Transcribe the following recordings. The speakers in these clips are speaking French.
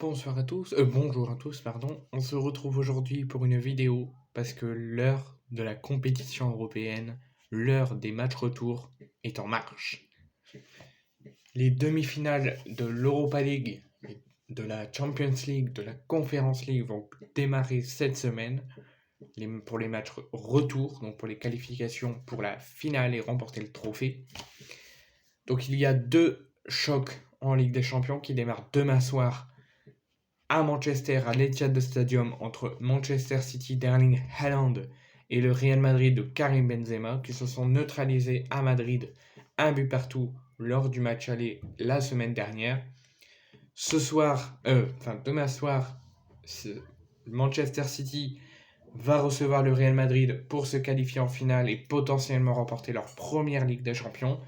Bonjour à tous, pardon. On se retrouve aujourd'hui pour une vidéo parce que l'heure de la compétition européenne, l'heure des matchs retour est en marche. Les demi-finales de l'Europa League, de la Champions League, de la Conference League vont démarrer cette semaine pour les matchs retour, donc pour les qualifications pour la finale et remporter le trophée. Donc il y a deux chocs en Ligue des Champions qui démarrent demain soir à Manchester, à l'Etihad Stadium, entre Manchester City d'Erling Haaland et le Real Madrid de Karim Benzema, qui se sont neutralisés à Madrid un but partout lors du match aller la semaine dernière. Demain soir, Manchester City va recevoir le Real Madrid pour se qualifier en finale et potentiellement remporter leur première Ligue des Champions.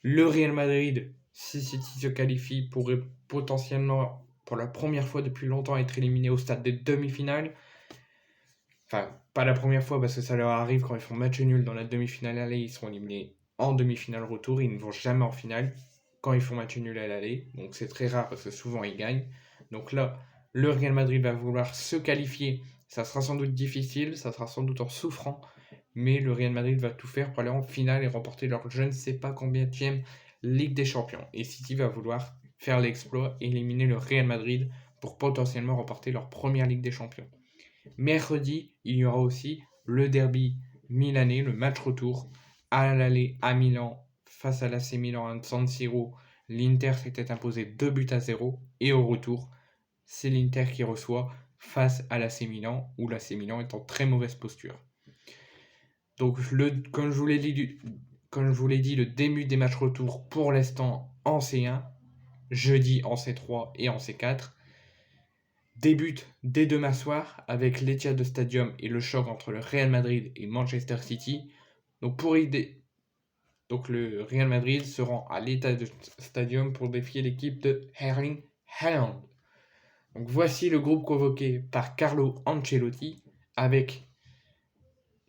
Le Real Madrid, si City se qualifie, pourrait potentiellement, pour la première fois depuis longtemps, être éliminé au stade des demi-finales. Enfin, pas la première fois parce que ça leur arrive quand ils font match nul dans la demi-finale aller, ils seront éliminés en demi-finale retour, ils ne vont jamais en finale quand ils font match nul à l'aller. Donc c'est très rare parce que souvent ils gagnent. Donc là, le Real Madrid va vouloir se qualifier. Ça sera sans doute difficile, ça sera sans doute en souffrant, mais le Real Madrid va tout faire pour aller en finale et remporter leur je ne sais pas combienième Ligue des Champions. Et City va vouloir faire l'exploit et éliminer le Real Madrid pour potentiellement remporter leur première Ligue des Champions. Mercredi, il y aura aussi le derby milanais, le match retour à l'aller à Milan face à l'AC Milan à San Siro. L'Inter s'était imposé 2-0 et au retour, c'est l'Inter qui reçoit face à l'AC Milan, où l'AC Milan est en très mauvaise posture. Donc, comme je vous l'ai dit, le début des matchs retour pour l'instant en C1, jeudi en C3 et en C4, débute dès demain soir avec l'Etihad Stadium et le choc entre le Real Madrid et Manchester City. Donc, le Real Madrid se rend à l'Etihad Stadium pour défier l'équipe de Erling Haaland. Donc voici le groupe convoqué par Carlo Ancelotti avec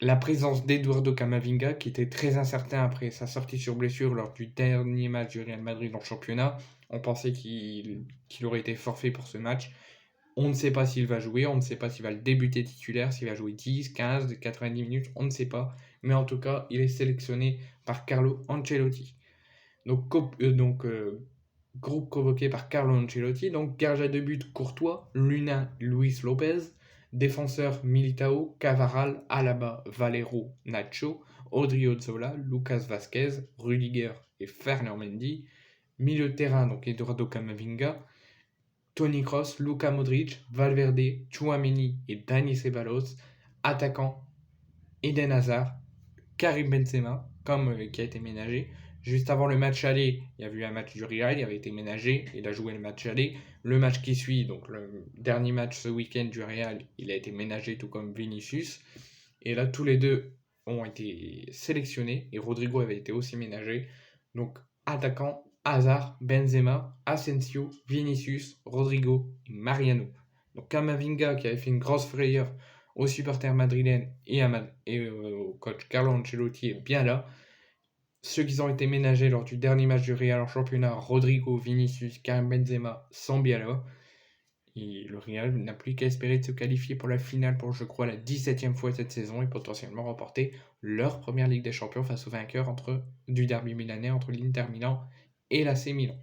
la présence d'Eduardo Camavinga qui était très incertain après sa sortie sur blessure lors du dernier match du Real Madrid en championnat. On pensait qu'il aurait été forfait pour ce match. On ne sait pas s'il va jouer, on ne sait pas s'il va le débuter titulaire, s'il va jouer 10, 15, 90 minutes, on ne sait pas. Mais en tout cas, il est sélectionné par Carlo Ancelotti. Groupe convoqué par Carlo Ancelotti. Donc, gardien de but Courtois, Luna, Luis Lopez, défenseur Militao, Cavaral, Alaba, Valero, Nacho, Odriozola, Lucas Vazquez, Rudiger et Fernand Mendy. Milieu de terrain, donc Eduardo Camavinga, Toni Kroos, Luka Modric, Valverde, Tchouaméni et Dani Ceballos. Attaquant, Eden Hazard, Karim Benzema, qui a été ménagé. Juste avant le match aller, il y a eu un match du Real, il avait été ménagé, il a joué le match aller. Le match qui suit, donc le dernier match ce week-end du Real, il a été ménagé tout comme Vinicius. Et là, tous les deux ont été sélectionnés et Rodrigo avait été aussi ménagé. Donc, attaquant, Hazard, Benzema, Asensio, Vinicius, Rodrigo et Mariano. Donc, Camavinga qui avait fait une grosse frayeur aux supporters madrilènes et au coach Carlo Ancelotti est bien là. Ceux qui ont été ménagés lors du dernier match du Real en championnat, Rodrigo, Vinicius, Karim Benzema, sont bien là. Et le Real n'a plus qu'à espérer de se qualifier pour la finale pour, je crois, la 17e fois cette saison et potentiellement remporter leur première Ligue des Champions face au vainqueur du derby milanais entre l'Inter Milan et l'AC Milan.